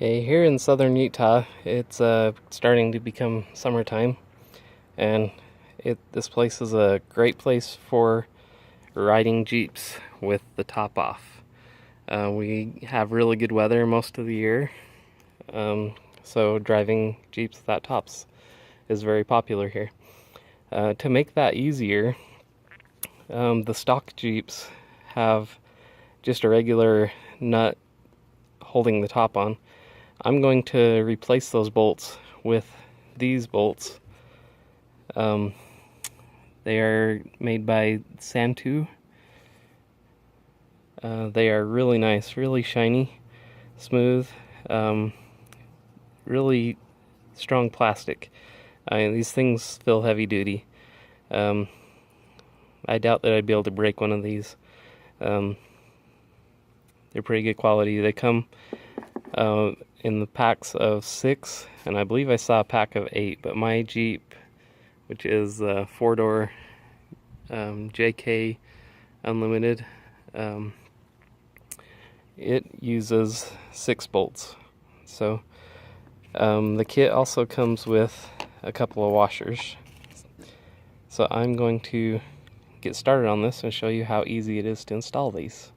Okay, here in southern Utah, it's starting to become summertime, and this place is a great place for riding Jeeps with the top off. We have really good weather most of the year, so driving Jeeps without tops is very popular here. To make that easier, the stock Jeeps have just a regular nut holding the top on. I'm going to replace those bolts with these bolts. They are made by SANTU. They are really nice, really shiny, smooth, really strong plastic. These things feel heavy duty. I doubt that I'd be able to break one of these. They're pretty good quality. They come in the packs of 6, and I believe I saw a pack of 8, but my Jeep, which is a 4-door JK Unlimited, it uses 6 bolts. So the kit also comes with a couple of washers. So I'm going to get started on this and show you how easy it is to install these.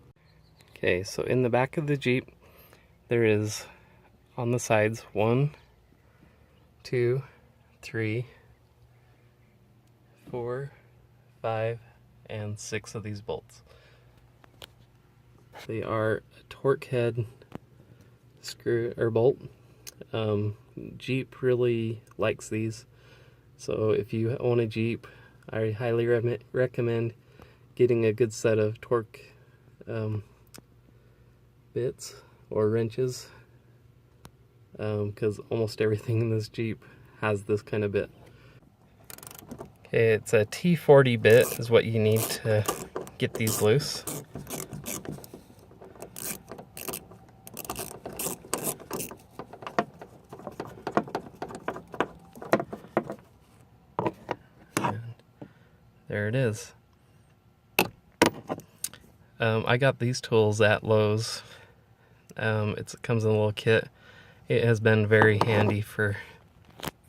Okay, so in the back of the Jeep, there is on the sides 1, 2, 3, 4, 5, and 6 of these bolts. They are a torque head screw or bolt. Jeep really likes these, so if you own a Jeep, I highly recommend getting a good set of torque bits or wrenches, because almost everything in this Jeep has this kind of bit. Okay, it's a T40 bit is what you need to get these loose. And there it is. I got these tools at Lowe's. It comes in a little kit. It has been very handy for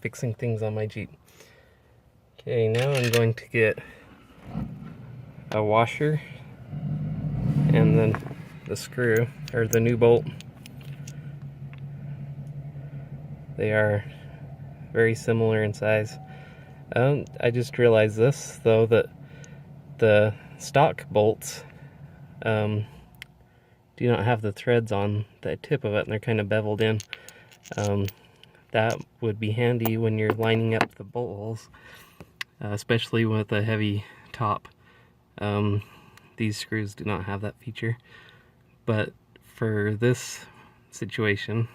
fixing things on my Jeep. Okay, now I'm going to get a washer and then the screw, or the new bolt. They are very similar in size. I just realized this, though, that the stock bolts do not have the threads on the tip of it, and they're kind of beveled in. That would be handy when you're lining up the bolt holes, especially with a heavy top. These screws do not have that feature, but for this situation,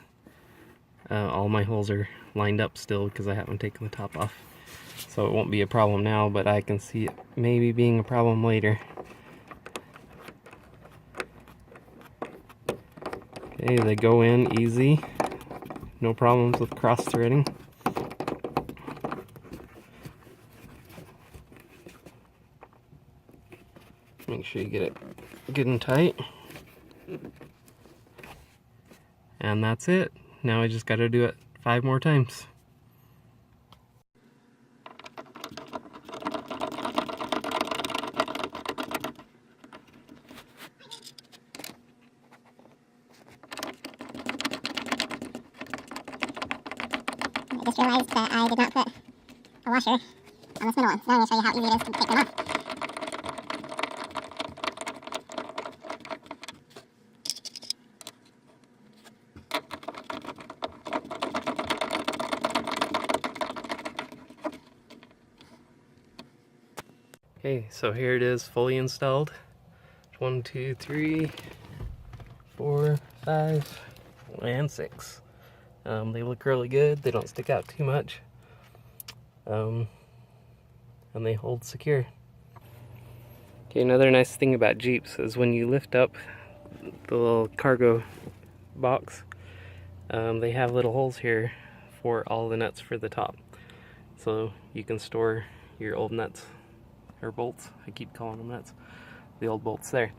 all my holes are lined up still because I haven't taken the top off. So it won't be a problem now, but I can see it maybe being a problem later. Okay, they go in easy. No problems with cross-threading. Make sure you get it good and tight. And that's it. Now I just got to do it 5 more times. I just realized that I did not put a washer on this middle one. Now I'm going to show you how easy it is to take them off. Okay, so here it is fully installed. 1, 2, 3, 4, 5, and 6. They look really good. They don't stick out too much. And they hold secure. Okay, another nice thing about Jeeps is when you lift up the little cargo box, they have little holes here for all the nuts for the top. So you can store your old nuts, or bolts. I keep calling them nuts. The old bolts there.